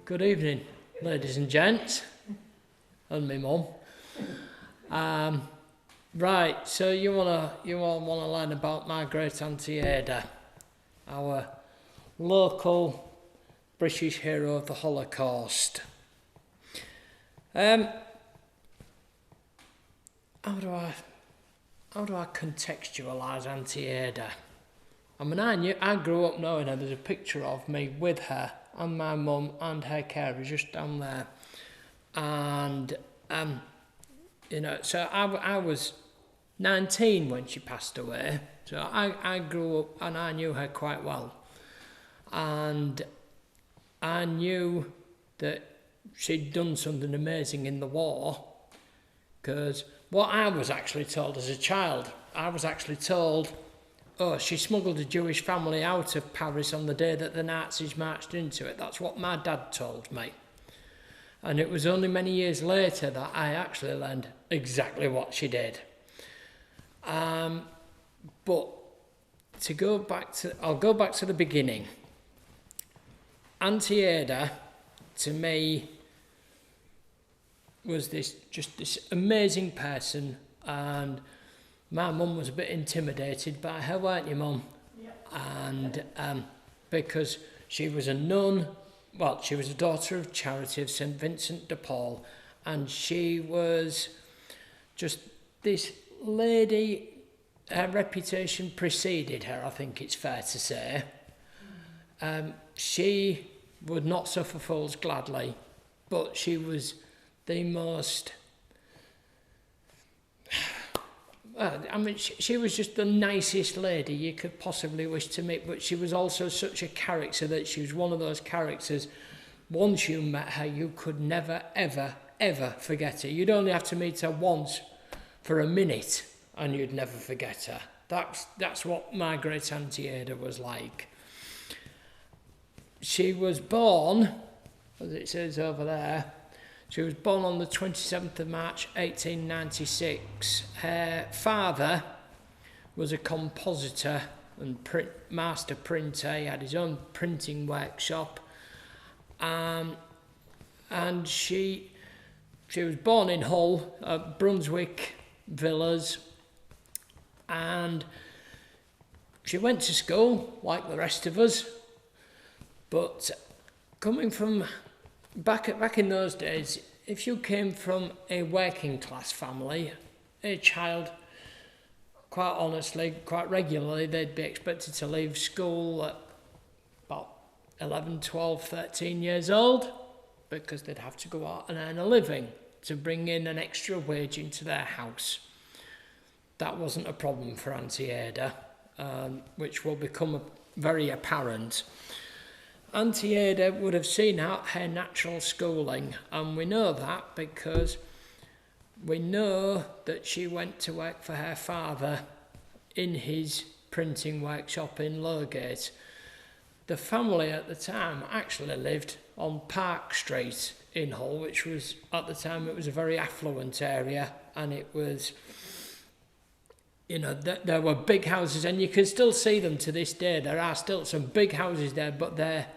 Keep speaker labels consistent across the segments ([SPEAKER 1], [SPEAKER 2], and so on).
[SPEAKER 1] Good evening, ladies and gents, and me mum. Right, so you all wanna learn about my great auntie Ada, our local British hero of the Holocaust. How do I contextualise Auntie Ada? I mean, I grew up knowing her. There's a picture of me with her and my mum and her carer just down there, and so I was 19 when she passed away. So I grew up and I knew her quite well, and I knew that she'd done something amazing in the war, because what I was actually told as a child, I was actually told, oh, she smuggled a Jewish family out of Paris on the day that the Nazis marched into it. That's what my dad told me. And it was only many years later that I actually learned exactly what she did. But I'll go back to the beginning. Auntie Ada, to me, was this amazing person, and my mum was a bit intimidated by her, weren't you, Mum? Yep. And because she was a nun, well, she was a daughter of Charity of St Vincent de Paul, and she was just this lady. Her reputation preceded her, I think it's fair to say. She would not suffer fools gladly, but she was the most... she was just the nicest lady you could possibly wish to meet, but she was also such a character that she was one of those characters, once you met her, you could never, ever, ever forget her. You'd only have to meet her once for a minute and you'd never forget her. That's what my great auntie Ada was like. She was born, as it says over there, she was born on the 27th of March 1896. Her father was a compositor and master printer. He had his own printing workshop. And she was born in Hull, Brunswick Villas. And she went to school like the rest of us. But coming from back in those days, if you came from a working class family, a child, quite honestly, quite regularly, they'd be expected to leave school at about 11, 12, 13 years old, because they'd have to go out and earn a living to bring in an extra wage into their house. That wasn't a problem for Auntie Ada, which will become very apparent. Auntie Ada would have seen out her natural schooling, and we know that because we know that she went to work for her father in his printing workshop in Lowgate. The family at the time actually lived on Park Street in Hull, which was, at the time, it was a very affluent area, and it was, there were big houses, and you can still see them to this day. There are still some big houses there, but they're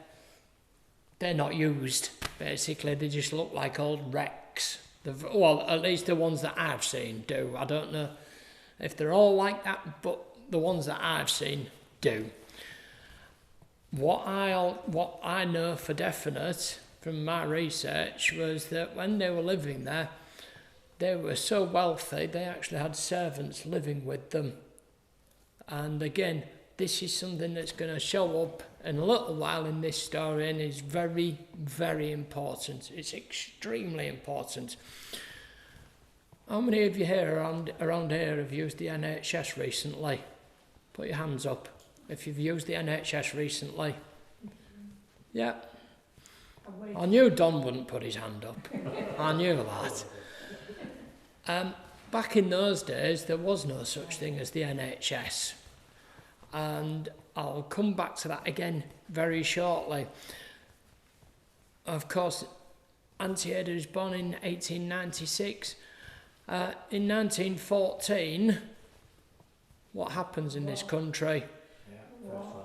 [SPEAKER 1] not used, basically. They just look like old wrecks. Well, at least the ones that I've seen do. I don't know if they're all like that, but the ones that I've seen do. What I know for definite from my research was that when they were living there, they were so wealthy, they actually had servants living with them. And again, this is something that's going to show up in a little while in this story, and is very, very important. It's extremely important. How many of you here around here have used the NHS recently? Put your hands up if you've used the NHS recently. Yeah. I knew Don wouldn't put his hand up. I knew that. Back in those days, there was no such thing as the NHS. And I'll come back to that again very shortly. Of course, Auntie Ada was born in 1896. In 1914, what happens in this country?
[SPEAKER 2] War.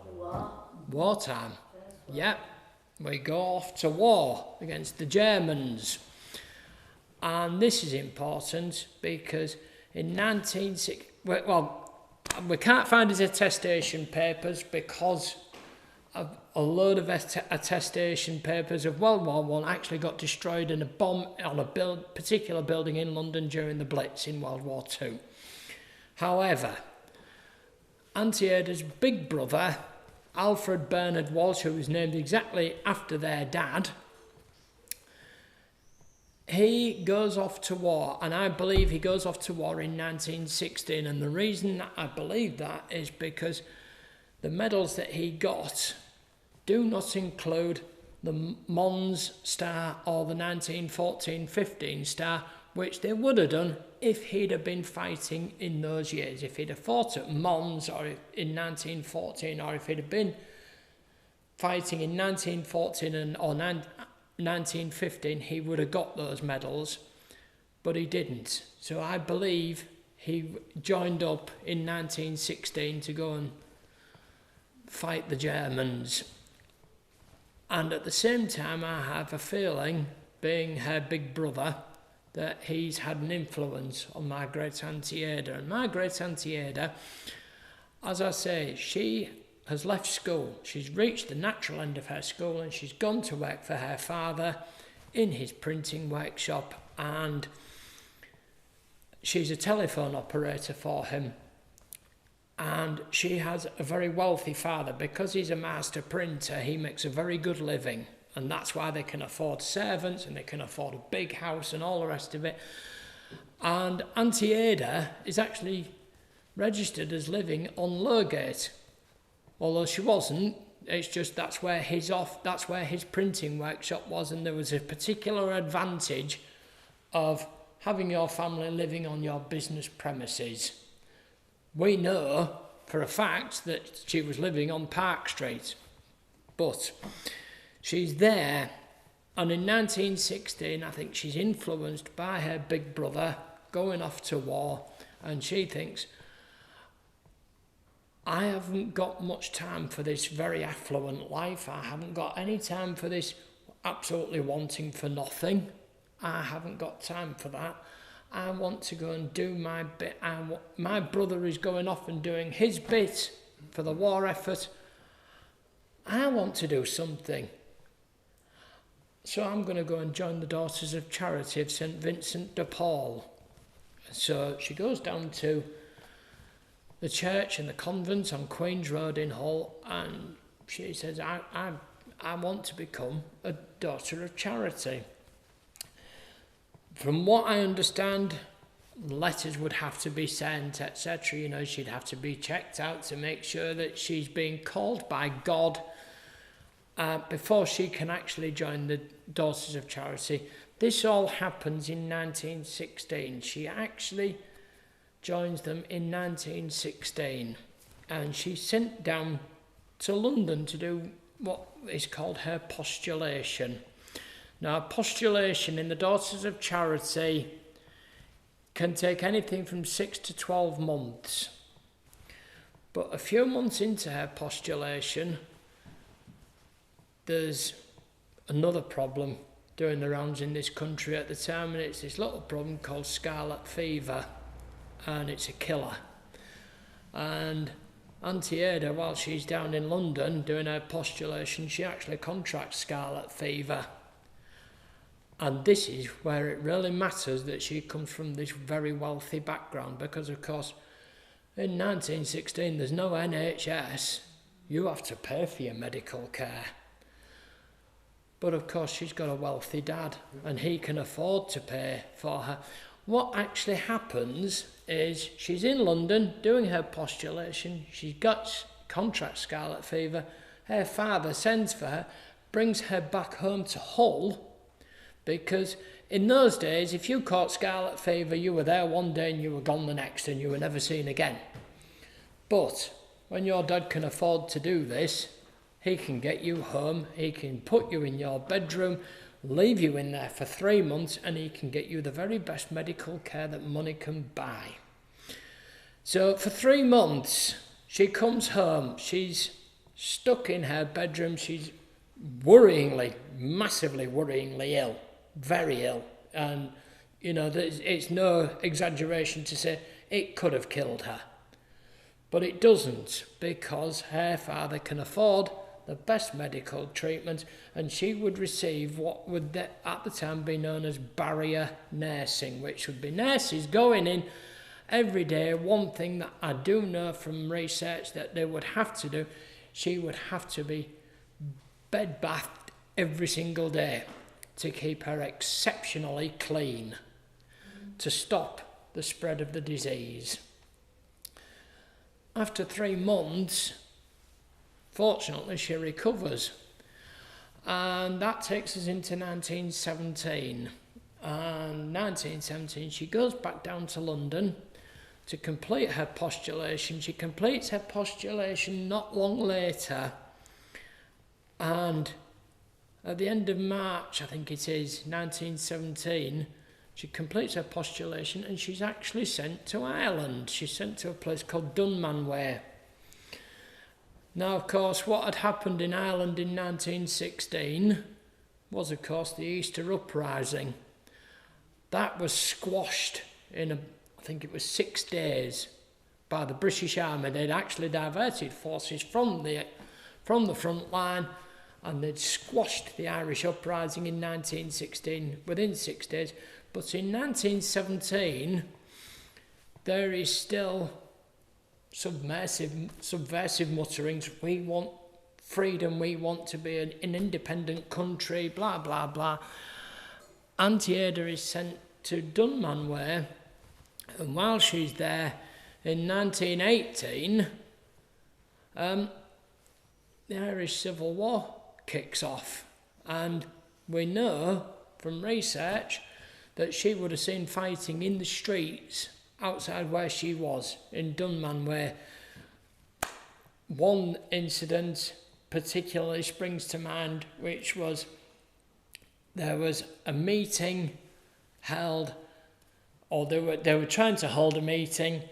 [SPEAKER 1] Wartime. Yeah. we go off to war against the Germans. And this is important because in 1960, we can't find his attestation papers because a load of attestation papers of World War One actually got destroyed in a bomb on a particular building in London during the Blitz in World War Two. However, Auntie Ada's big brother, Alfred Bernard Walsh, who was named exactly after their dad, he goes off to war, and I believe he goes off to war in 1916, and the reason that I believe that is because the medals that he got do not include the Mons Star or the 1914-15 Star, which they would have done if he'd have been fighting in those years. If he'd have fought at Mons or in 1914, or if he'd have been fighting in 1914 or 1915, he would have got those medals, but he didn't. So I believe he joined up in 1916 to go and fight the Germans. And at the same time, I have a feeling, being her big brother, that he's had an influence on my great auntie Ada. And my great auntie Ada, as I say, she has left school. She's reached the natural end of her school and she's gone to work for her father in his printing workshop, and she's a telephone operator for him. And she has a very wealthy father. Because he's a master printer, he makes a very good living. And that's why they can afford servants and they can afford a big house and all the rest of it. And Auntie Ada is actually registered as living on Lowgate. Although she wasn't, it's just that's where his printing workshop was, and there was a particular advantage of having your family living on your business premises. We know for a fact that she was living on Park Street, but she's there, and in 1916 I think she's influenced by her big brother going off to war, and she thinks, I haven't got much time for this very affluent life. I haven't got any time for this absolutely wanting for nothing. I haven't got time for that. I want to go and do my bit. My brother is going off and doing his bit for the war effort. I want to do something. So I'm going to go and join the Daughters of Charity of St Vincent de Paul. So she goes down to the church and the convent on Queen's Road in Hull, and she says, I want to become a Daughter of Charity. From what I understand, letters would have to be sent, etc. You know, she'd have to be checked out to make sure that she's being called by God before she can actually join the Daughters of Charity. This all happens in 1916. She actually joins them in 1916, and she's sent down to London to do what is called her postulation. Now, postulation in the Daughters of Charity can take anything from 6 to 12 months. But a few months into her postulation, there's another problem doing the rounds in this country at the time, and it's this little problem called scarlet fever, and it's a killer. And Auntie Ada, while she's down in London doing her postulation, she actually contracts scarlet fever. And this is where it really matters that she comes from this very wealthy background, because of course in 1916 there's no NHS. You have to pay for your medical care. But of course she's got a wealthy dad and he can afford to pay for her. What actually happens is she's in London doing her postulation, she's got contract scarlet fever, her father sends for her, brings her back home to Hull, because in those days, if you caught scarlet fever, you were there one day and you were gone the next and you were never seen again. But when your dad can afford to do this, he can get you home, he can put you in your bedroom, leave you in there for 3 months, and he can get you the very best medical care that money can buy. So for 3 months, she comes home, she's stuck in her bedroom, she's worryingly, massively worryingly ill, very ill. And, you know, it's no exaggeration to say it could have killed her. But it doesn't, because her father can afford the best medical treatment, and she would receive what would at the time be known as barrier nursing, which would be nurses going in every day. One thing that I do know from research that they would have to do, she would have to be bed bathed every single day to keep her exceptionally clean, to stop the spread of the disease. After 3 months, fortunately, she recovers. And that takes us into 1917. And 1917, she goes back down to London to complete her postulation. She completes her postulation not long later. And at the end of March, I think it is, 1917, she completes her postulation and she's actually sent to Ireland. She's sent to a place called Dunmanway. Now, of course, what had happened in Ireland in 1916 was, of course, the Easter Uprising. That was squashed in, I think it was 6 days, by the British Army. They'd actually diverted forces from the front line, and they'd squashed the Irish Uprising in 1916 within 6 days. But in 1917, there is still subversive mutterings. We want freedom, we want to be an independent country, blah, blah, blah. Auntie Ada is sent to Dunmanway, and while she's there, in 1918, the Irish Civil War kicks off. And we know from research that she would have seen fighting in the streets outside where she was, in Dunmanway. One incident particularly springs to mind, which was there was a meeting held, or they were trying to hold a meeting.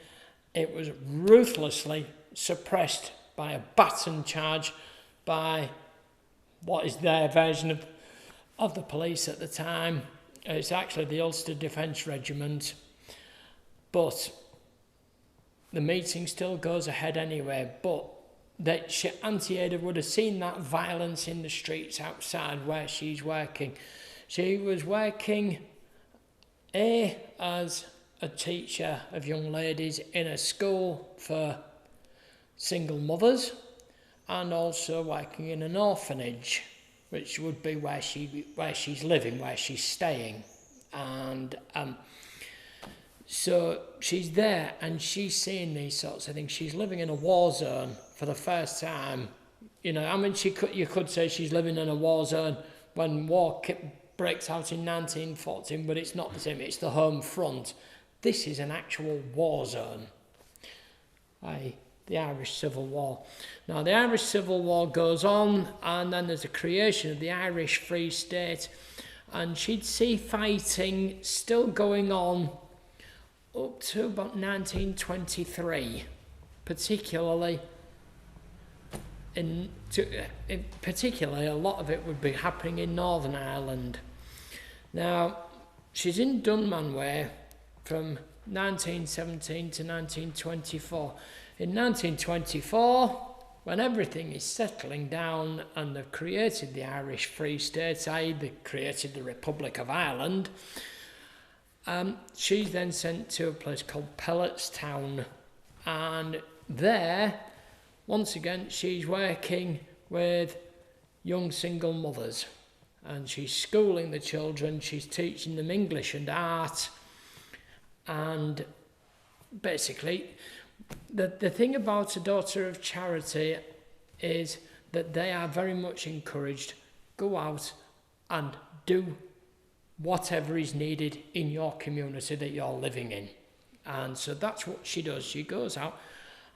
[SPEAKER 1] It was ruthlessly suppressed by a baton charge by what is their version of the police at the time. It's actually the Ulster Defence Regiment. But the meeting still goes ahead anyway. But Auntie Ada would have seen that violence in the streets outside where she's working. She was working as a teacher of young ladies in a school for single mothers, and also working in an orphanage, which would be where she's living, where she's staying. And so she's there and she's seeing these sorts of things. She's living in a war zone for the first time. You know, I mean, you could say she's living in a war zone when war breaks out in 1914, but it's not the same. It's the home front. This is an actual war zone, i.e. the Irish Civil War. Now, the Irish Civil War goes on, and then there's a creation of the Irish Free State, and she'd see fighting still going on up to about 1923, particularly particularly a lot of it would be happening in Northern Ireland. Now, she's in Dunmanway from 1917 to 1924. In 1924, when everything is settling down and they've created the Irish Free State, i.e. they created the Republic of Ireland, she's then sent to a place called Pelletstown. And there, once again, she's working with young single mothers. And she's schooling the children, she's teaching them English and art. And basically, the thing about a daughter of charity is that they are very much encouraged, go out and do whatever is needed in your community that you're living in. And so that's what she does. She goes out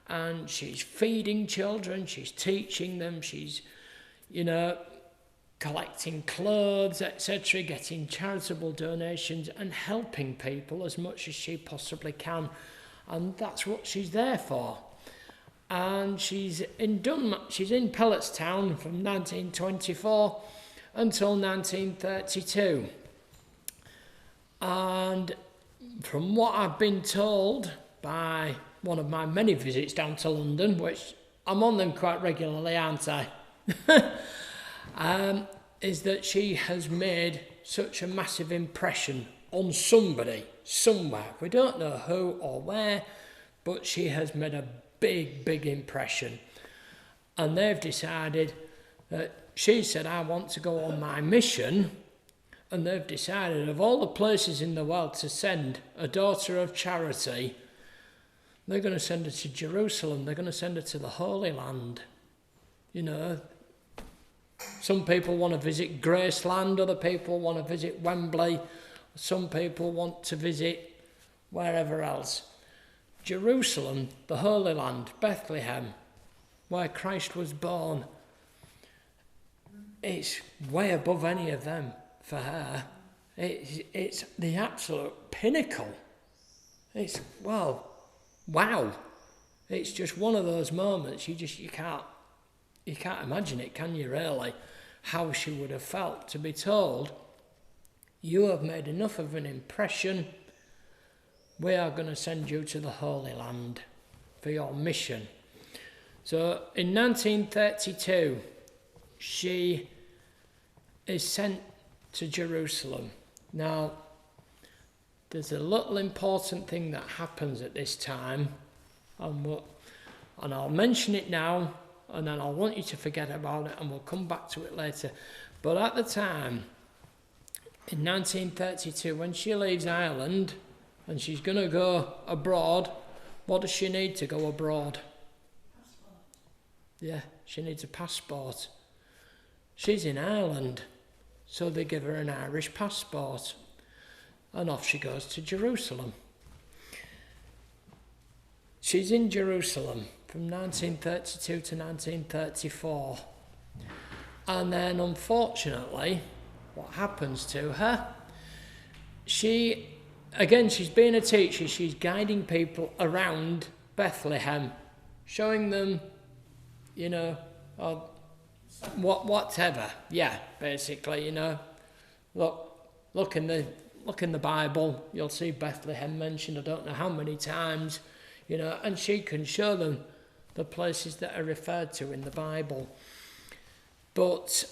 [SPEAKER 1] and she's feeding children, she's teaching them, she's, collecting clothes, etc., getting charitable donations and helping people as much as she possibly can. And that's what she's there for. and she's in Pelletstown from 1924 until 1932. And from what I've been told by one of my many visits down to London, which I'm on them quite regularly, aren't I? Is that she has made such a massive impression on somebody, somewhere. We don't know who or where, but she has made a big, big impression. And they've decided that she said, I want to go on my mission. And they've decided of all the places in the world to send a daughter of charity, they're going to send her to Jerusalem. They're going to send her to the Holy Land. You know, some people want to visit Graceland, other people want to visit Wembley, some people want to visit wherever else. Jerusalem, the Holy Land, Bethlehem, where Christ was born, it's way above any of them for her. It's the absolute pinnacle. It's, well, wow. It's just one of those moments you can't imagine it, can you really? How she would have felt to be told, you have made enough of an impression, we are going to send you to the Holy Land for your mission. So in 1932, she is sent to Jerusalem. Now, there's a little important thing that happens at this time, and I'll mention it now, and then I want you to forget about it, and we'll come back to it later. But at the time, in 1932, when she leaves Ireland, and she's going to go abroad, what does she need to go abroad?
[SPEAKER 2] Passport.
[SPEAKER 1] Yeah, she needs a passport. She's in Ireland, so they give her an Irish passport. And off she goes to Jerusalem. She's in Jerusalem from 1932 to 1934. And then, unfortunately, what happens to her? She's being a teacher, she's guiding people around Bethlehem, showing them, you know, whatever. Yeah, basically, you know. Look in the Bible, you'll see Bethlehem mentioned I don't know how many times, you know, and she can show them the places that are referred to in the Bible. But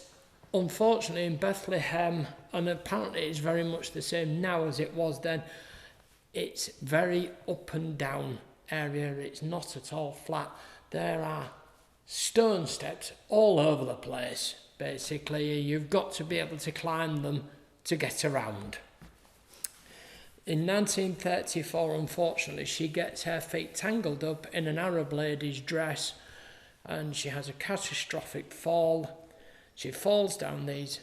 [SPEAKER 1] unfortunately in Bethlehem, and apparently it's very much the same now as it was then, it's very up and down area. It's not at all flat. There are stone steps all over the place, basically. You've got to be able to climb them to get around. In 1934, unfortunately, she gets her feet tangled up in an Arab lady's dress, and she has a catastrophic fall. She falls down these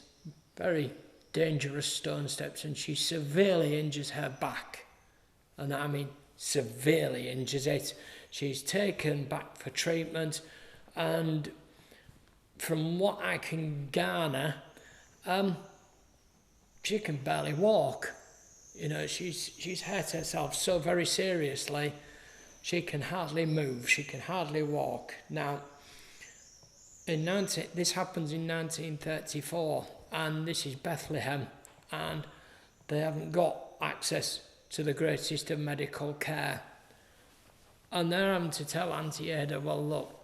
[SPEAKER 1] very dangerous stone steps, and she severely injures her back. And I mean, severely injures it. She's taken back for treatment, and from what I can garner, she can barely walk. You know, she's hurt herself so very seriously, she can hardly move, she can hardly walk. Now, this happens in 1934, and this is Bethlehem, and they haven't got access to the greatest of medical care. And they're having to tell Auntie Ada, well, look,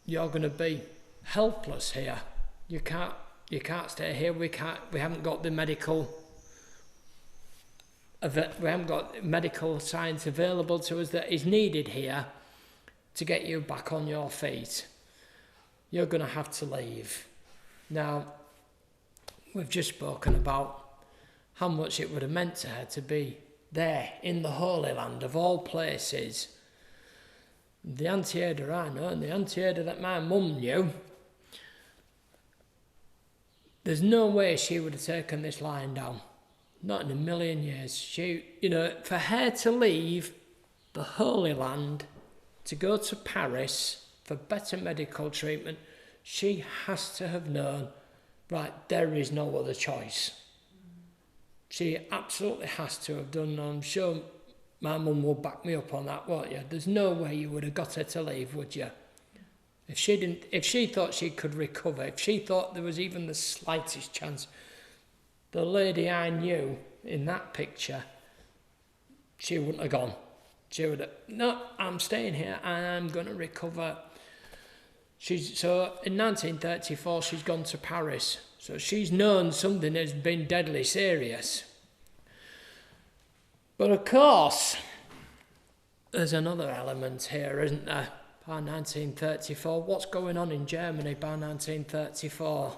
[SPEAKER 1] you're going to be helpless here. You can't stay here. We haven't got the medical science available to us that is needed here to get you back on your feet. You're going to have to leave. Now, we've just spoken about how much it would have meant to her to be there in the Holy Land of all places. The Auntie Ada I know, and the Auntie Ada that my mum knew, there's no way she would have taken this lying down. Not in a million years. She, you know, for her to leave the Holy Land to go to Paris for better medical treatment, she has to have known, right, there is no other choice. She absolutely has to have done. I'm sure My mum will back me up on that, won't you? There's no way you would have got her to leave, would you? If she thought she could recover, if she thought there was even the slightest chance, the lady I knew in that picture, she wouldn't have gone. She would have, no, I'm staying here, I'm going to recover. So in 1934, she's gone to Paris. So she's known something has been deadly serious. But of course, there's another element here, isn't there? By 1934, what's going on in Germany by 1934?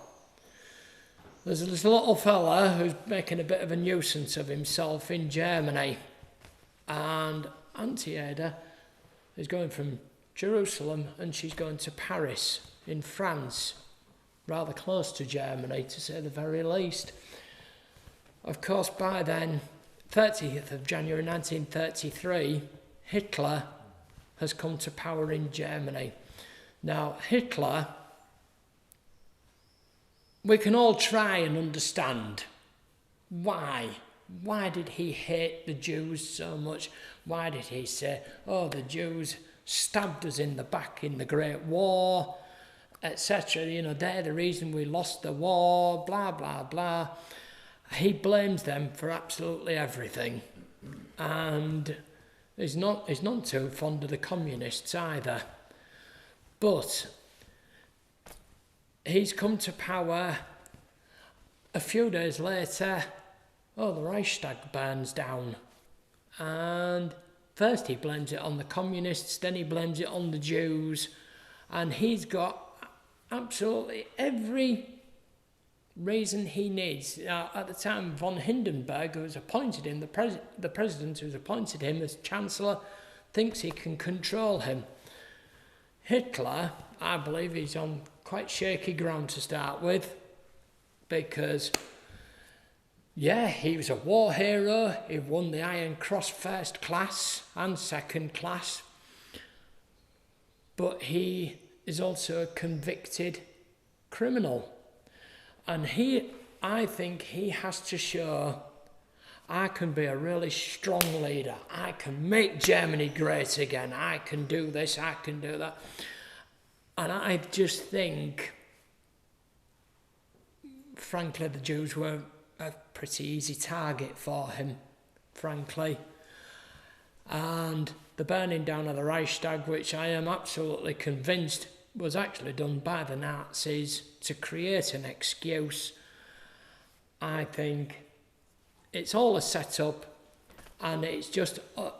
[SPEAKER 1] There's this little fella who's making a bit of a nuisance of himself in Germany. And Auntie Ada is going from Jerusalem and she's going to Paris in France, rather close to Germany to say the very least. Of course, by then, 30th of January 1933, Hitler has come to power in Germany. Now, Hitler, we can all try and understand why. Why did he hate the Jews so much? Why did he say, oh, the Jews stabbed us in the back in the Great War, etc. You know, they're the reason we lost the war, blah, blah, blah. He blames them for absolutely everything. And he's not too fond of the communists either. But he's come to power. A few days later, the Reichstag burns down. And first he blames it on the communists, then he blames it on the Jews. And he's got absolutely every reason he needs. At the time, von Hindenburg, who was appointed him, the president who's appointed him as Chancellor, thinks he can control him. Hitler, I believe he's on quite shaky ground to start with, because, yeah, he was a war hero. He won the Iron Cross first class and second class. But he is also a convicted criminal. And I think he has to show, I can be a really strong leader. I can make Germany great again. I can do this, I can do that. And I just think, frankly, the Jews were a pretty easy target for him, frankly. And the burning down of the Reichstag, which I am absolutely convinced was actually done by the Nazis to create an excuse, I think it's all a setup, and it's just,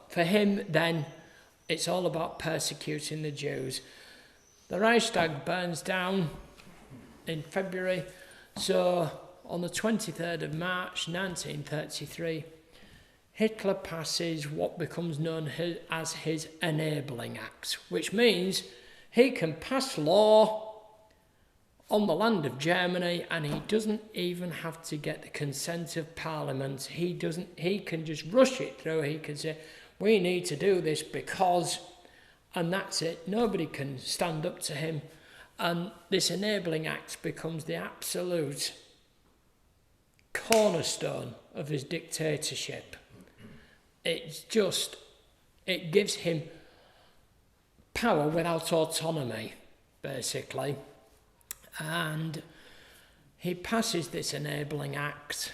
[SPEAKER 1] for him then, it's all about persecuting the Jews. The Reichstag burns down in February, so on the 23rd of March 1933, Hitler passes what becomes known as his Enabling Act, which means he can pass law on the land of Germany and he doesn't even have to get the consent of Parliament. He can just rush it through. He can say, we need to do this because, and that's it. Nobody can stand up to him. And this Enabling Act becomes the absolute cornerstone of his dictatorship. It gives him power without autonomy, basically. And he passes this Enabling Act,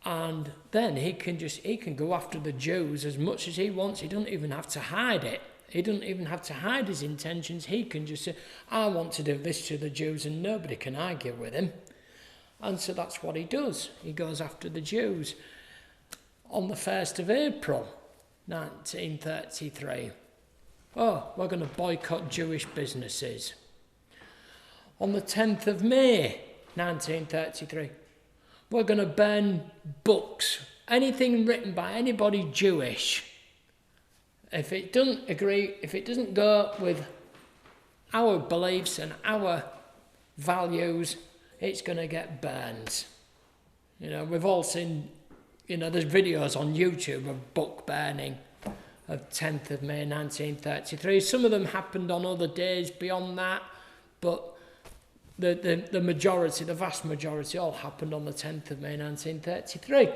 [SPEAKER 1] and then he can go after the Jews as much as he wants. He doesn't even have to hide it. He doesn't even have to hide his intentions. He can just say, I want to do this to the Jews, and nobody can argue with him. And so that's what he does. He goes after the Jews. On the 1st of April 1933, we're going to boycott Jewish businesses. On the 10th of May 1933, we're going to burn books, anything written by anybody Jewish. If it doesn't go with our beliefs and our values, it's going to get burned. You know, we've all seen, there's videos on YouTube of book burning of 10th of May 1933. Some of them happened on other days beyond that, but the majority, the vast majority, all happened on the 10th of May 1933.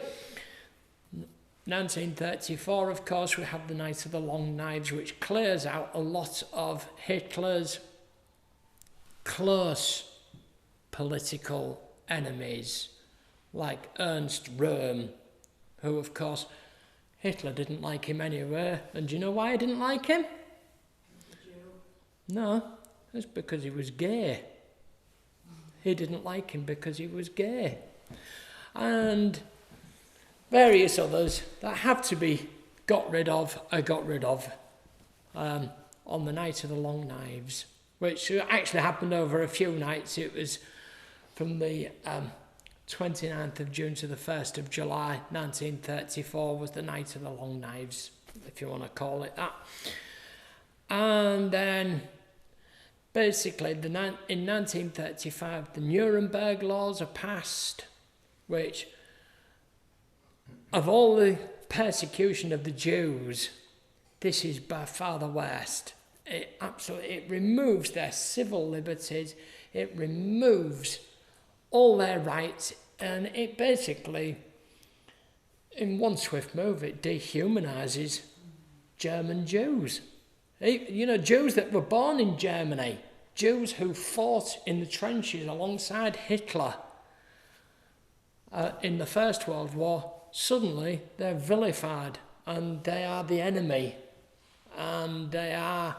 [SPEAKER 1] 1934, of course, we have the Night of the Long Knives, which clears out a lot of Hitler's close political enemies, like Ernst Röhm, who, of course, Hitler didn't like him anyway. And do you know why he didn't like him? No, it's because he was gay. He didn't like him because he was gay. And various others that have to be got rid of are got rid of on the Night of the Long Knives, which actually happened over a few nights. It was from the 29th of June to the 1st of July 1934 was the Night of the Long Knives, if you want to call it that. And then basically in 1935 the Nuremberg laws are passed, which of all the persecution of the Jews, this is by far the worst. It removes their civil liberties, it removes all their rights, and it basically, in one swift move, it dehumanises German Jews. You know, Jews that were born in Germany, Jews who fought in the trenches alongside Hitler in the First World War. Suddenly they're vilified and they are the enemy, and they are,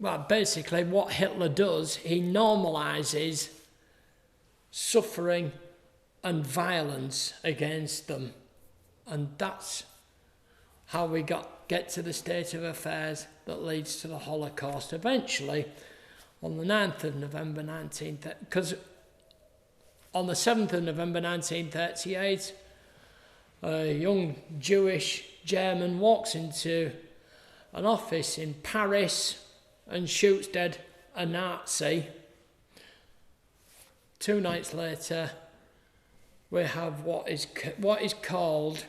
[SPEAKER 1] well, basically what Hitler does, he normalises suffering and violence against them, and that's how we get to the state of affairs that leads to the Holocaust eventually on the 9th of November because on the 7th of November 1938, a young Jewish German walks into an office in Paris and shoots dead a Nazi. 2 nights later, we have what is called,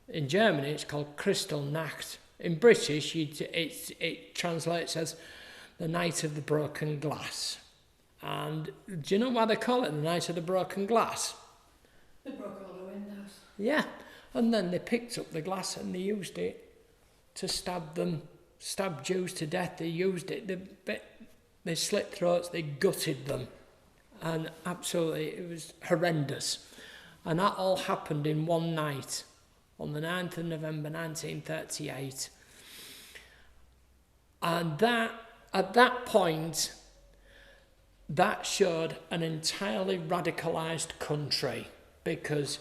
[SPEAKER 1] in Germany, it's called Kristallnacht. In British, it translates as the Night of the Broken Glass. And do you know why they call it the Night of the Broken Glass?
[SPEAKER 2] They broke all the windows.
[SPEAKER 1] Yeah, and then they picked up the glass and they used it to stab Jews to death. They used it, they slit throats, they gutted them. And absolutely, it was horrendous. And that all happened in one night, on the 9th of November 1938. And that, at that point, that showed an entirely radicalised country, because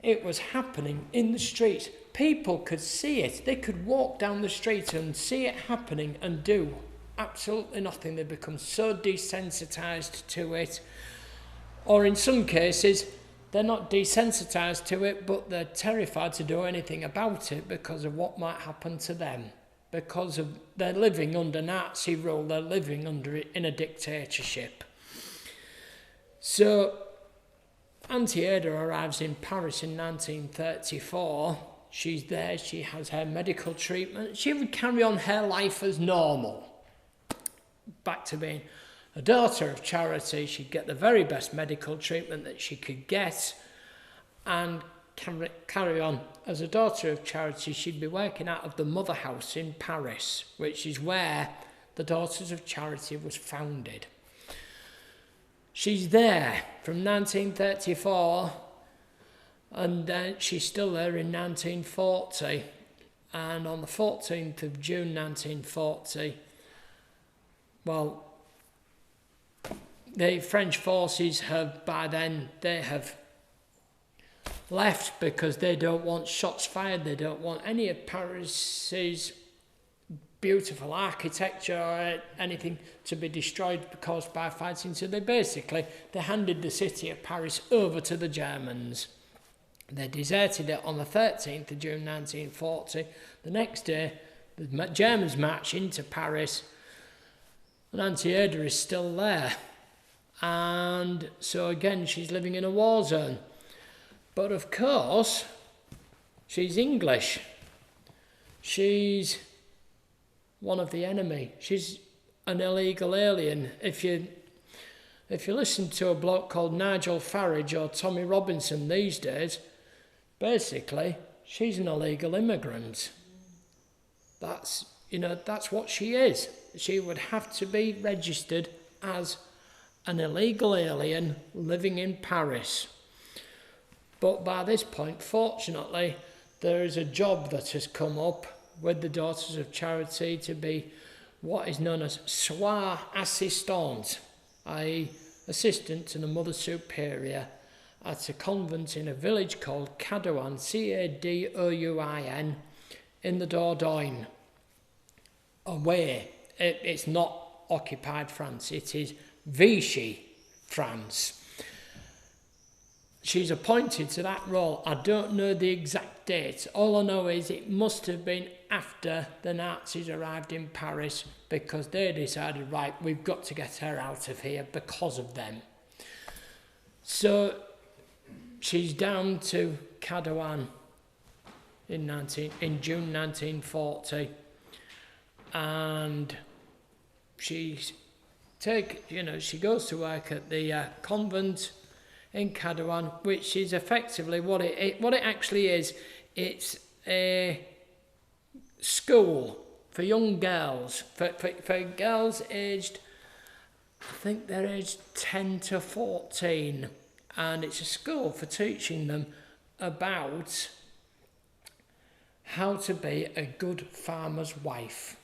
[SPEAKER 1] it was happening in the streets. People could see it. They could walk down the street and see it happening and do absolutely nothing. They become so desensitised to it. Or in some cases, they're not desensitised to it, but they're terrified to do anything about it because of what might happen to them. Because of they're living under Nazi rule, they're living under it in a dictatorship. So Auntie Ada arrives in Paris in 1934. She's there, she has her medical treatment. She would carry on her life as normal. Back to being a daughter of charity, she'd get the very best medical treatment that she could get and carry on. As a daughter of charity, she'd be working out of the Mother House in Paris, which is where the Daughters of Charity was founded. She's there from 1934, and then she's still there in 1940. And on the 14th of June 1940, well, the French forces have, by then, they have left because they don't want shots fired. They don't want any of Paris's beautiful architecture or anything to be destroyed caused by fighting. So they handed the city of Paris over to the Germans. They deserted it on the 13th of June 1940. The next day, the Germans march into Paris, and Auntie Ada is still there. And so again, she's living in a war zone. But of course, she's English. She's one of the enemy. She's an illegal alien. If you listen to a bloke called Nigel Farage or Tommy Robinson these days, basically, she's an illegal immigrant. That's what she is. She would have to be registered as an illegal alien living in Paris. But by this point, fortunately, there is a job that has come up with the Daughters of Charity to be what is known as soir assistante, i.e. assistant to the Mother Superior at a convent in a village called Cadouin, Cadouin, in the Dordogne. Away, it's not occupied France, it is Vichy France. She's appointed to that role. I don't know the exact date. All I know is it must have been after the Nazis arrived in Paris, because they decided, right, we've got to get her out of here because of them. So she's down to Cadouin in June 1940, and she goes to work at the convent in Cadouin, which is effectively what it actually is. It's a school for young girls, for girls aged, I think they're aged 10 to 14, and it's a school for teaching them about how to be a good farmer's wife,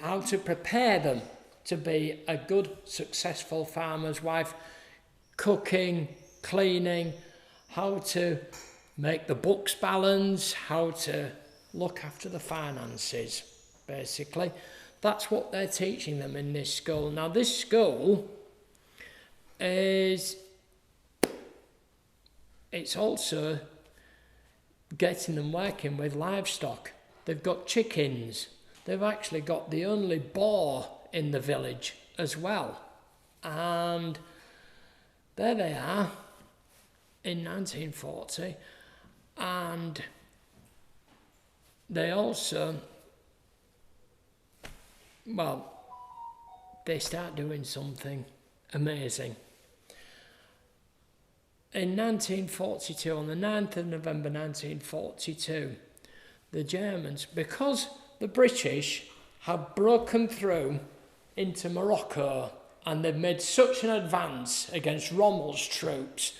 [SPEAKER 1] how to prepare them to be a good, successful farmer's wife, cooking, cleaning, how to make the books balance, how to look after the finances, basically. That's what they're teaching them in this school. Now, this school it's also getting them working with livestock. They've got chickens. They've actually got the only boar in the village as well. And there they are in 1940, and they also, they start doing something amazing. In 1942, on the 9th of November 1942, the Germans, because the British have broken through into Morocco and they've made such an advance against Rommel's troops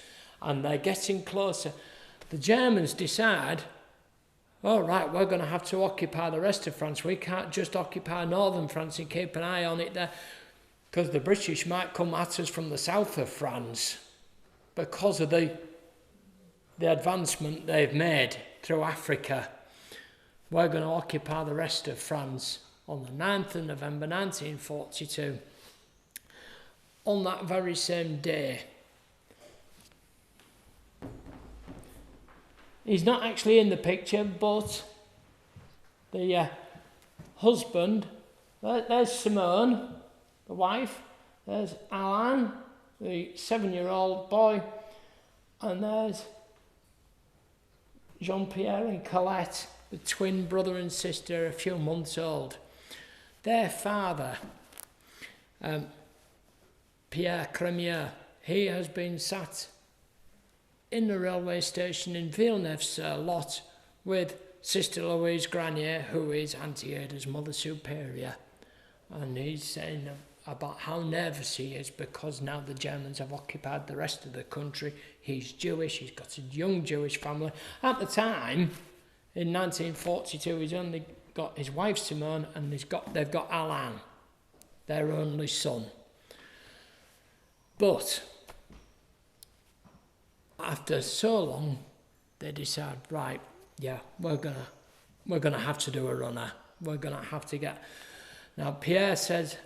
[SPEAKER 1] and they're getting closer, the Germans decide, all right, we're going to have to occupy the rest of France. We can't just occupy northern France and keep an eye on it there, because the British might come at us from the south of France because of the advancement they've made through Africa. We're going to occupy the rest of France on the 9th of November 1942. On that very same day, he's not actually in the picture, but the husband, there's Simone, the wife, there's Alain, the 7-year-old boy, and there's Jean-Pierre and Colette, the twin brother and sister, a few months old. Their father, Pierre Cremier, he has been sat in the railway station in Villeneuve-sur-Lot with Sister Louise Granier, who is Auntie Ada's Mother Superior. And he's saying about how nervous he is because now the Germans have occupied the rest of the country. He's Jewish, he's got a young Jewish family. At the time, in 1942, he's only got his wife Simone and they've got Alain, their only son. But after so long, they decide, right, yeah, we're gonna have to do a runner. We're gonna have to get. Now Pierre says,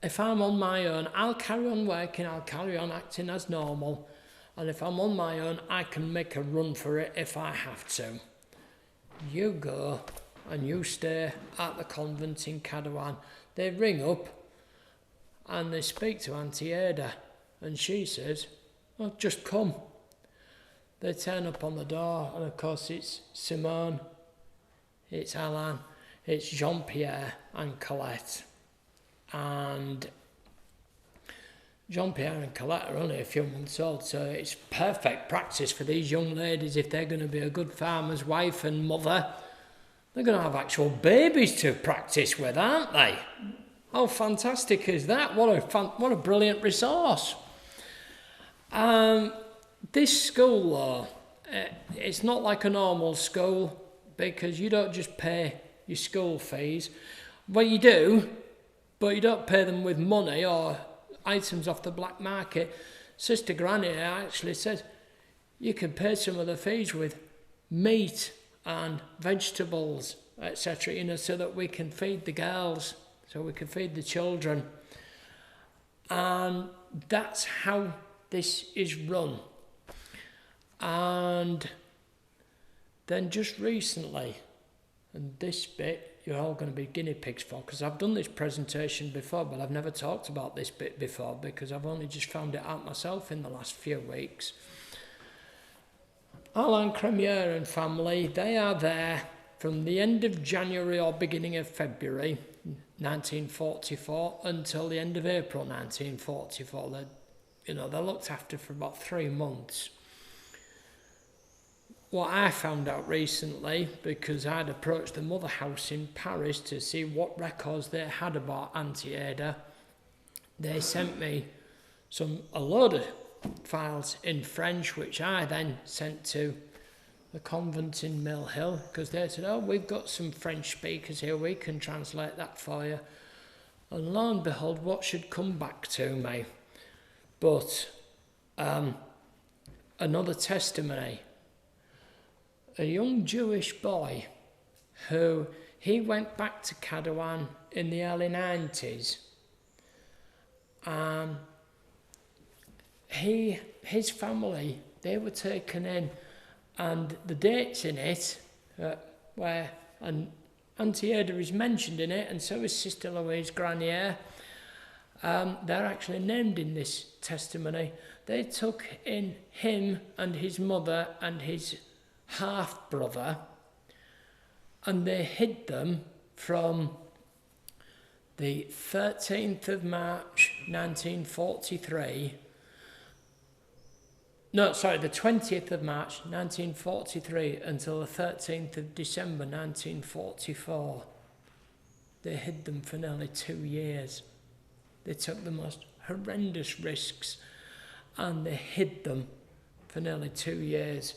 [SPEAKER 1] if I'm on my own, I'll carry on working, I'll carry on acting as normal, and if I'm on my own, I can make a run for it if I have to. You go and you stay at the convent in Cadouin. They ring up and they speak to Auntie Ada, and she says, oh, just come. They turn up on the door, and of course it's Simone, it's Alain, it's Jean-Pierre and Colette. And Jean-Pierre and Colette are only a few months old, so it's perfect practice for these young ladies if they're going to be a good farmer's wife and mother. They're going to have actual babies to practice with, aren't they? How fantastic is that? What a brilliant resource. This school, though, it's not like a normal school because you don't just pay your school fees. Well, you do, but you don't pay them with money or items off the black market. Sister Granny actually says you can pay some of the fees with meat and vegetables, etc., you know, so that we can feed the girls, so we can feed the children. And that's how this is run. And then just recently, and this bit you're all going to be guinea pigs for, because I've done this presentation before, but I've never talked about this bit before because I've only just found it out myself in the last few weeks. Alain Cremier and family, they are there from the end of January or beginning of February 1944 until the end of April 1944. They're looked after for about 3 months. What I found out recently, because I'd approached the mother house in Paris to see what records they had about Auntie Ada, they sent me a load of files in French, which I then sent to the convent in Mill Hill, because they said, oh, we've got some French speakers here, we can translate that for you. And lo and behold, what should come back to me but another testimony. A young Jewish boy who he went back to Cadouan in the early 90s. His family, they were taken in, and the dates in it, where Auntie Ada is mentioned in it, and so is Sister Louise Granier, they're actually named in this testimony. They took in him and his mother and his half-brother, and they hid them from the 13th of March 1943, the 20th of March 1943 until the 13th of December 1944. They hid them for nearly 2 years. They took the most horrendous risks and they hid them for nearly 2 years.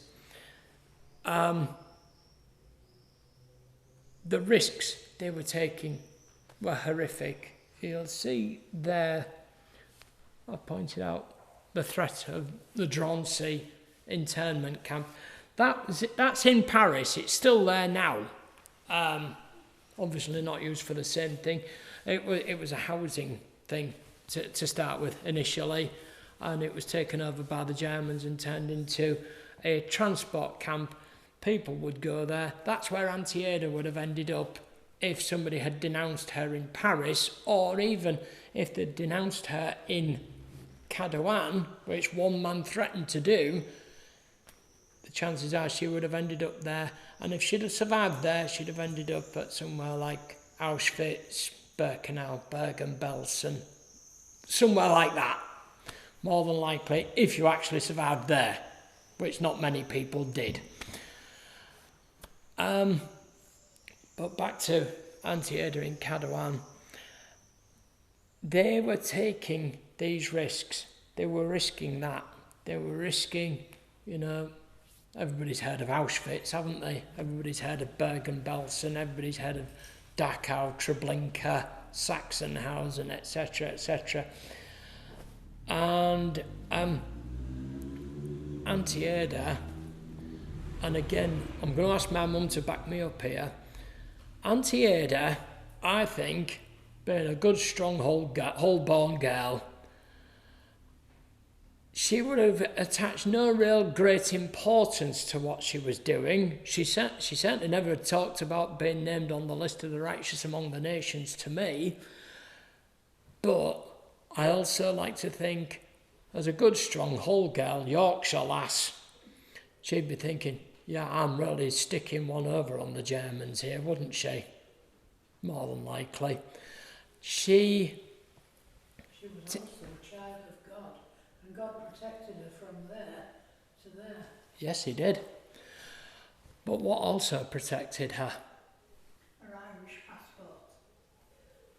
[SPEAKER 1] The risks they were taking were horrific. You'll see there, I pointed out the threat of the Drancy internment camp. That's in Paris. It's still there now. Obviously not used for the same thing. It was a housing thing to start with initially, and it was taken over by the Germans and turned into a transport camp. People would go there. That's where Auntie Ada would have ended up if somebody had denounced her in Paris, or even if they'd denounced her in Cadouan, which one man threatened to do. The chances are she would have ended up there, and if she'd have survived there, she'd have ended up at somewhere like Auschwitz, Birkenau, Bergen-Belsen, somewhere like that, more than likely, if you actually survived there, which not many people did. But back to Auntie Ada in Cadouan. They were taking these risks. They were risking that. They were risking, everybody's heard of Auschwitz, haven't they? Everybody's heard of Bergen-Belsen, everybody's heard of Dachau, Treblinka, Sachsenhausen, etc., etc. And Auntie Ada, and again, I'm going to ask my mum to back me up here. Auntie Ada, I think, being a good, strong, whole-born girl, she would have attached no real great importance to what she was doing. She certainly never talked about being named on the list of the righteous among the nations to me. But I also like to think, as a good, strong, whole girl, Yorkshire lass, she'd be thinking, yeah, I'm really sticking one over on the Germans here, wouldn't she? More than likely. She
[SPEAKER 2] was also a child of God protected her from there to there.
[SPEAKER 1] Yes, he did. But what also protected her?
[SPEAKER 2] Her Irish passport.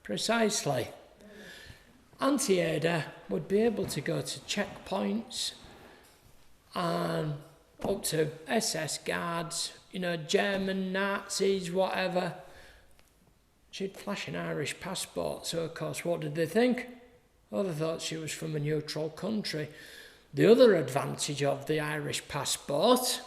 [SPEAKER 1] Precisely. Auntie Ada would be able to go to checkpoints and up to SS guards, German, Nazis, whatever. She'd flash an Irish passport, so of course, what did they think? Well, they thought she was from a neutral country. The other advantage of the Irish passport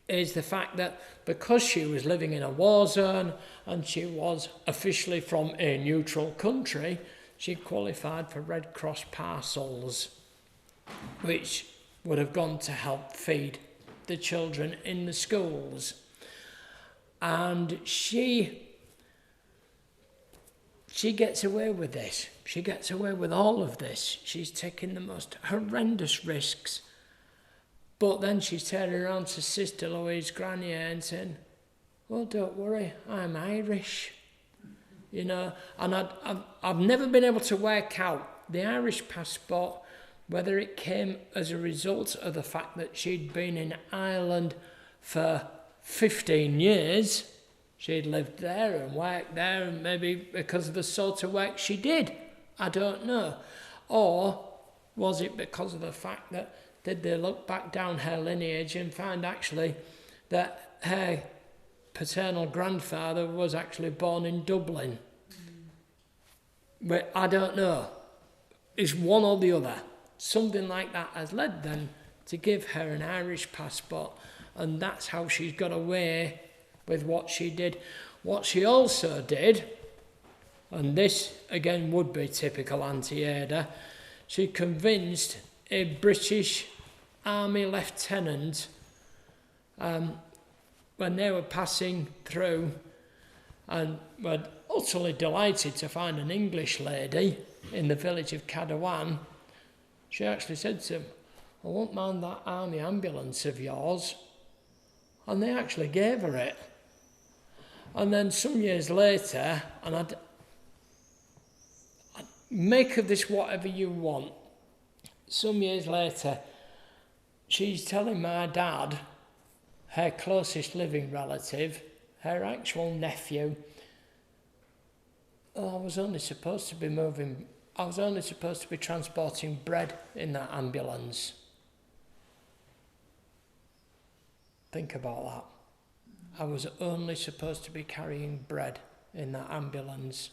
[SPEAKER 1] is the fact that because she was living in a war zone and she was officially from a neutral country, she qualified for Red Cross parcels, which would have gone to help feed the children in the schools. And she gets away with this. She gets away with all of this. She's taking the most horrendous risks. But then she's turning around to Sister Louise Granier and saying, well, don't worry, I'm Irish. And I've never been able to work out the Irish passport, whether it came as a result of the fact that she'd been in Ireland for 15 years. She'd lived there and worked there, and maybe because of the sort of work she did. I don't know. Or was it because of the fact that did they look back down her lineage and find actually that her paternal grandfather was actually born in Dublin? But I don't know. It's one or the other. Something like that has led them to give her an Irish passport, and that's how she's got away with what she did. What she also did, and this again would be typical Auntie Ada, she convinced a British Army lieutenant when they were passing through and were utterly delighted to find an English lady in the village of Cadawan. She actually said to him, I won't mind that army ambulance of yours. And they actually gave her it. And then some years later, and I'd make of this whatever you want, some years later, she's telling my dad, her closest living relative, her actual nephew, I was only supposed to be transporting bread in that ambulance. Think about that. I was only supposed to be carrying bread in that ambulance.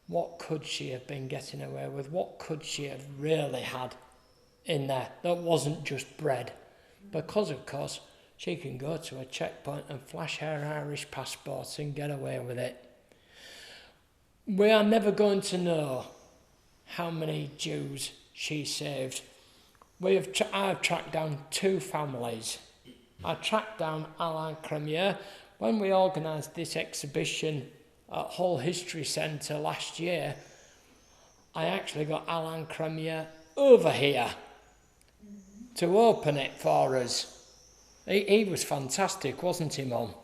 [SPEAKER 1] What could she have been getting away with? What could she have really had in there that wasn't just bread? Because, of course, she can go to a checkpoint and flash her Irish passport and get away with it. We are never going to know how many Jews she saved. I've tracked down 2 families. I tracked down Alain Cremier. When we organised this exhibition at Hull History Centre last year, I actually got Alain Cremier over here to open it for us. He was fantastic, wasn't he, Mum?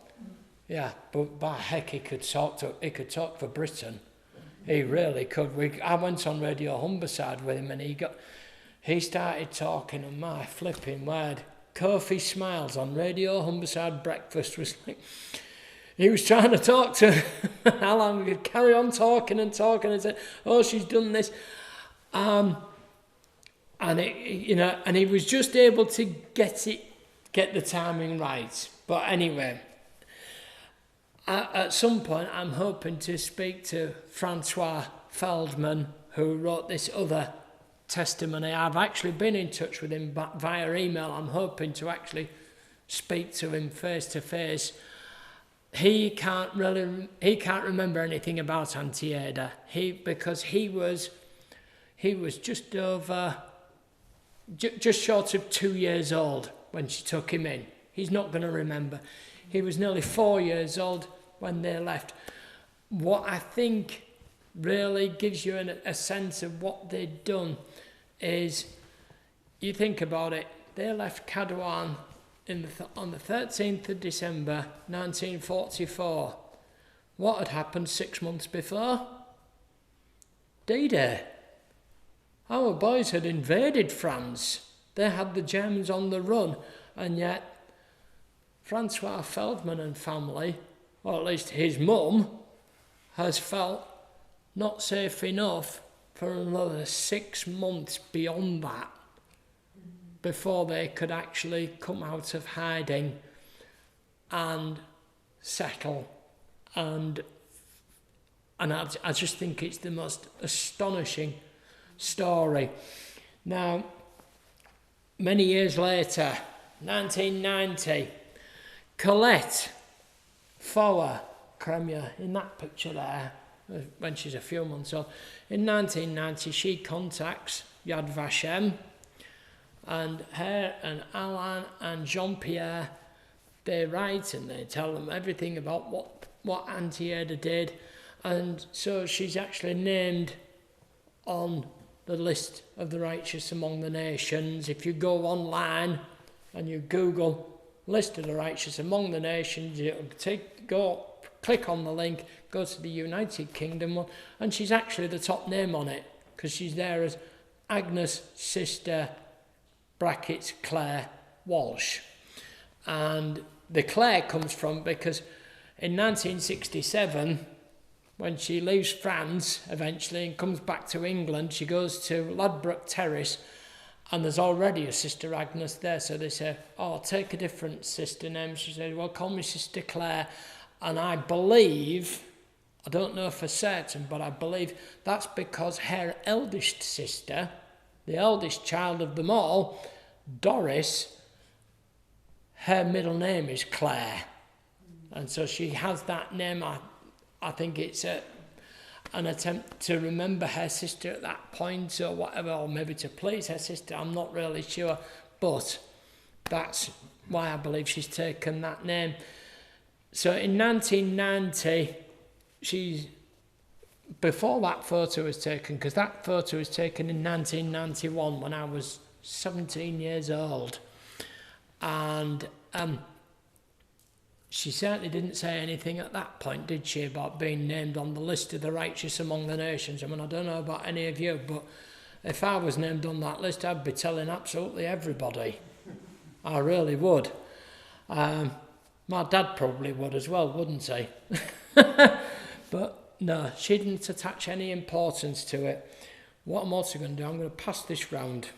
[SPEAKER 1] Yeah, but by heck, he could talk for Britain. He really could. I went on Radio Humberside with him, and he started talking, and my flipping word, Kofi Smiles on Radio Humberside Breakfast was like, he was trying to talk to Alan. We could carry on talking and say, oh, she's done this. And he was just able to get the timing right. But anyway, at some point, I'm hoping to speak to Francois Feldman, who wrote this other testimony. I've actually been in touch with him via email. I'm hoping to actually speak to him face to face. He can't remember anything about Auntie Ada. Because he was just short of 2 years old when she took him in. He's not going to remember. He was nearly 4 years old when they left. What I think really gives you a sense of what they'd done is, you think about it, they left Cadawan on the 13th of December 1944. What had happened 6 months before? D-Day. Our boys had invaded France. They had the Germans on the run, and yet Francois Feldman and family, or at least his mum, has felt not safe enough for another 6 months beyond that before they could actually come out of hiding and settle. And I just think it's the most astonishing story. Now, many years later, 1990, Colette Fowler Cremier, in that picture there, when she's a few months old, in 1990 she contacts Yad Vashem, and her and Alain and Jean-Pierre, they write and they tell them everything about what Auntie Ada did, and so she's actually named on the list of the righteous among the nations. If you go online and you Google list of the righteous among the nations, click on the link, go to the United Kingdom one, and she's actually the top name on it because she's there as Agnes Sister brackets Claire Walsh. And the Claire comes from because in 1967, when she leaves France eventually and comes back to England, she goes to Ladbroke Terrace, and there's already a Sister Agnes there. So they say, oh, take a different sister name. She says, well, call me Sister Claire. And I believe, I don't know for certain, but I believe that's because her eldest sister, the eldest child of them all, Doris, her middle name is Claire. And so she has that name. I think it's an attempt to remember her sister at that point or whatever, or maybe to please her sister. I'm not really sure, but that's why I believe she's taken that name. So in 1990, before that photo was taken, because that photo was taken in 1991 when I was 17 years old, and she certainly didn't say anything at that point, did she, about being named on the list of the righteous among the nations? I mean, I don't know about any of you, but if I was named on that list, I'd be telling absolutely everybody. I really would. My dad probably would as well, wouldn't he? But no, she didn't attach any importance to it. What I'm also going to do, I'm going to pass this round.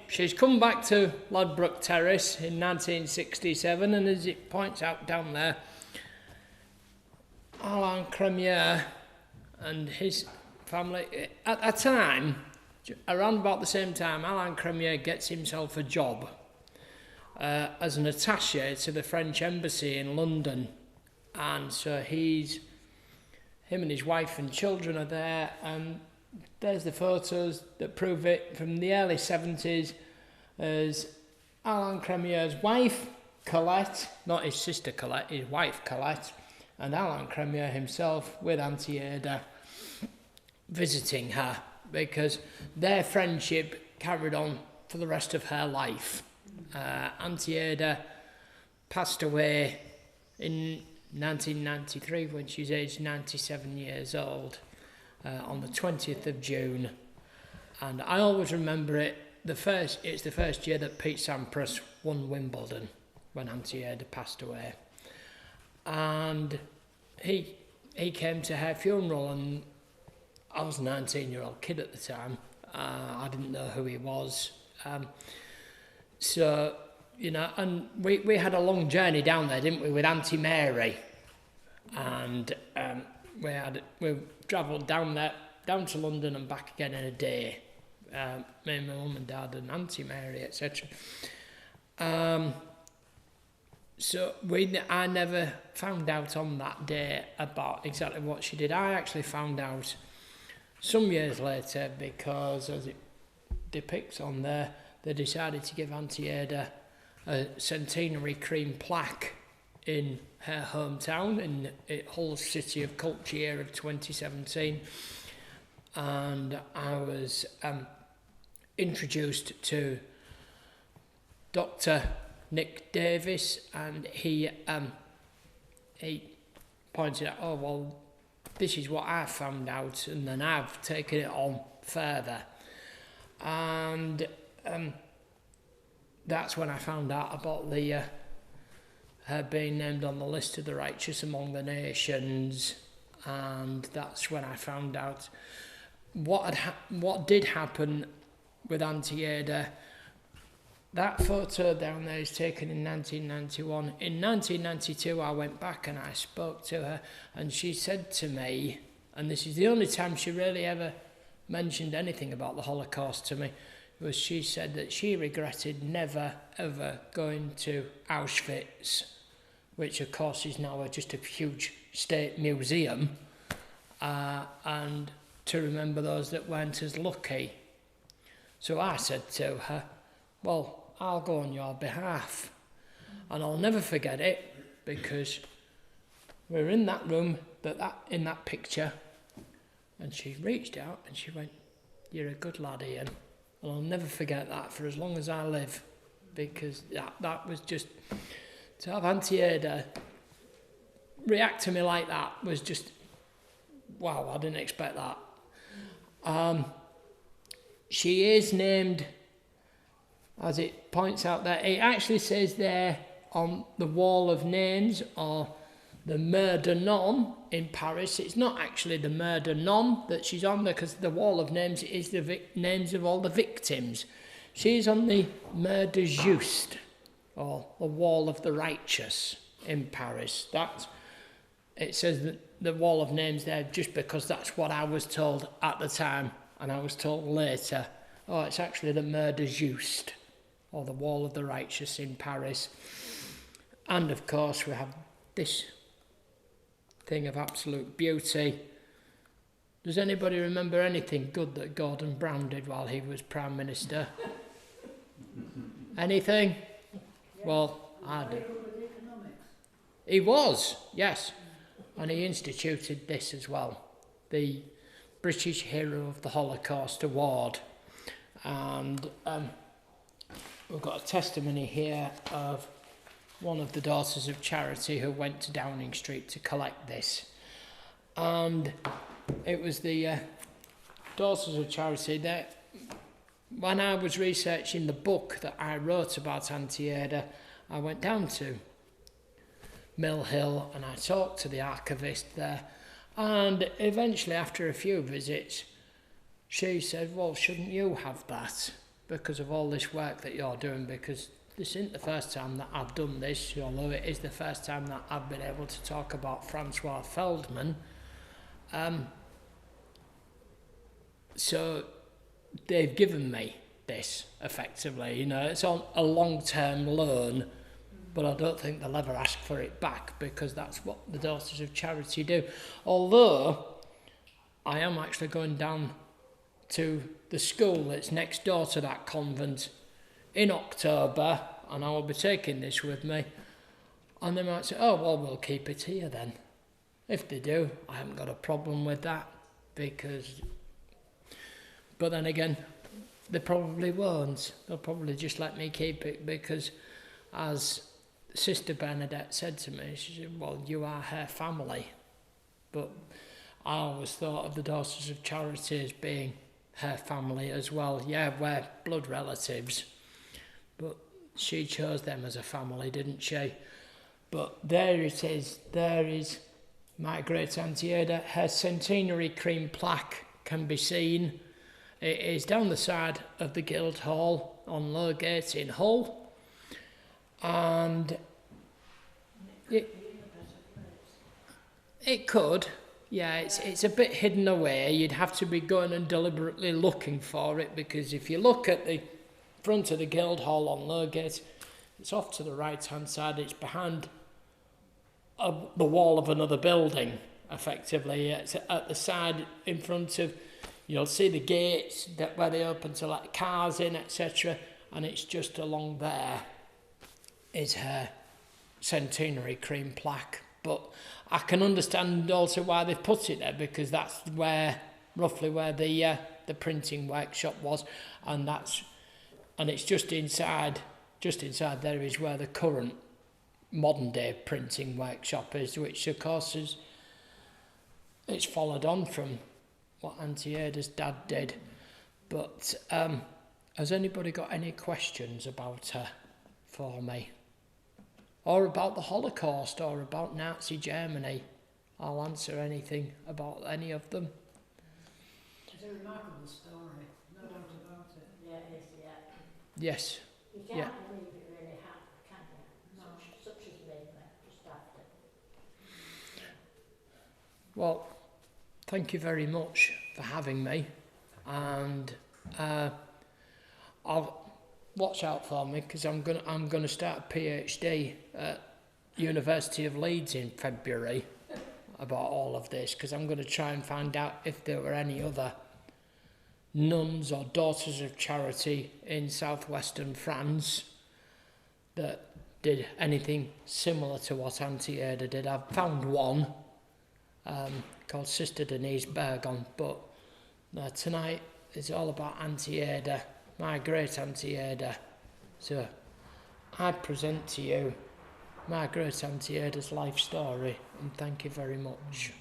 [SPEAKER 1] She's come back to Ladbroke Terrace in 1967, and as it points out down there, Alain Cremier and his family, at a time, around about the same time, Alain Cremier gets himself a job as an attaché to the French embassy in London, and so him and his wife and children are there, and there's the photos that prove it from the early 70s as Alain Cremier's wife, Colette, not his sister Colette, his wife Colette, and Alain Cremier himself with Auntie Ada visiting her, because their friendship carried on for the rest of her life. Auntie Ada passed away in 1993 when she was aged 97 years old. On the 20th of June, and I always remember it. It's the first year that Pete Sampras won Wimbledon when Auntie Ada passed away, and he came to her funeral, and I was a 19-year-old kid at the time. I didn't know who he was, so you know, and we had a long journey down there, didn't we, with Auntie Mary, and we travelled down to London and back again in a day. Me and my mum and dad and Auntie Mary, etc. So I never found out on that day about exactly what she did. I actually found out some years later because, as it depicts on there, they decided to give Auntie Ada a centenary cream plaque in her hometown in Hull City of Culture year of 2017, and I was introduced to Dr. Nick Davis, and he pointed out, oh well, this is what I found out, and then I've taken it on further. And that's when I found out about the her being named on the list of the righteous among the nations, and that's when I found out what did happen with Auntie Ada. That photo down there is taken in 1991. In 1992, I went back and I spoke to her, and she said to me, and this is the only time she really ever mentioned anything about the Holocaust to me, was she said that she regretted never, ever going to Auschwitz, which of course is now just a huge state museum, and to remember those that weren't as lucky. So I said to her, well, I'll go on your behalf. And I'll never forget it, because we were in that room, in that picture, and she reached out and she went, "You're a good lad, Ian." And I'll never forget that for as long as I live, because that was just, to have Auntie Ada react to me like that was just, wow, I didn't expect that. She is named, as it points out there, it actually says there on the wall of names, or the murder non in Paris. It's not actually the murder non that she's on there, because the wall of names is the names of all the victims. She's on the murder juste, or the wall of the righteous in Paris. It says that the wall of names there just because that's what I was told at the time, and I was told later, oh, it's actually the murder juste, or the wall of the righteous in Paris. And of course we have this thing of absolute beauty. Does anybody remember anything good that Gordon Brown did while he was Prime Minister? Anything? Well, I do. He was, yes. And he instituted this as well, the British Hero of the Holocaust Award. And we've got a testimony here of one of the Daughters of Charity who went to Downing Street to collect this. And it was the Daughters of Charity that, when I was researching the book that I wrote about Auntie Ada, I went down to Mill Hill and I talked to the archivist there. And eventually, after a few visits, she said, well, shouldn't you have that because of all this work that you're doing? Because this isn't the first time that I've done this, although it is the first time that I've been able to talk about Francois Feldman. So they've given me this, effectively. You know, it's on a long-term loan, but I don't think they'll ever ask for it back, because that's what the Daughters of Charity do. Although I am actually going down to the school that's next door to that convent in October, and I will be taking this with me, and they might say, oh, well, we'll keep it here then. If they do, I haven't got a problem with that, because, but then again, they probably won't. They'll probably just let me keep it, because as Sister Bernadette said to me, she said, well, you are her family. But I always thought of the Daughters of Charity as being her family as well. Yeah, we're blood relatives, but she chose them as a family, didn't she? But there it is. There is my great Auntie Ada. Her centenary cream plaque can be seen. It is down the side of the Guildhall on Lowgate in Hull. And it could. Yeah, it's a bit hidden away. You'd have to be going and deliberately looking for it, because if you look at the front of the Guildhall on Lowgate, it's off to the right-hand side. It's behind the wall of another building, effectively. It's at the side in front of, you'll see the gates where they open to let cars in, etc. And it's just along there is her centenary cream plaque. But I can understand also why they've put it there, because that's roughly where the printing workshop was, and it's just inside there is where the current modern day printing workshop is, which of course it's followed on from what Auntie Ada's dad did. But has anybody got any questions about her for me? Or about the Holocaust, or about Nazi Germany? I'll answer anything about any of them.
[SPEAKER 2] It's a remarkable story, no doubt about it.
[SPEAKER 3] Yeah, it is, yeah.
[SPEAKER 1] Yes.
[SPEAKER 3] You can't
[SPEAKER 1] Yeah.
[SPEAKER 3] believe it really happened, can you?
[SPEAKER 2] No.
[SPEAKER 3] Such as movement, just after.
[SPEAKER 1] Well, thank you very much for having me, and I'll watch out for me, because I'm gonna start a PhD at University of Leeds in February about all of this, because I'm going to try and find out if there were any other nuns or daughters of charity in southwestern France that did anything similar to what Auntie Ada did. I've found one called Sister Denise Bergon, but tonight is all about Auntie Ada, my great Auntie Ada. So I present to you my great Auntie Ada's life story, and thank you very much.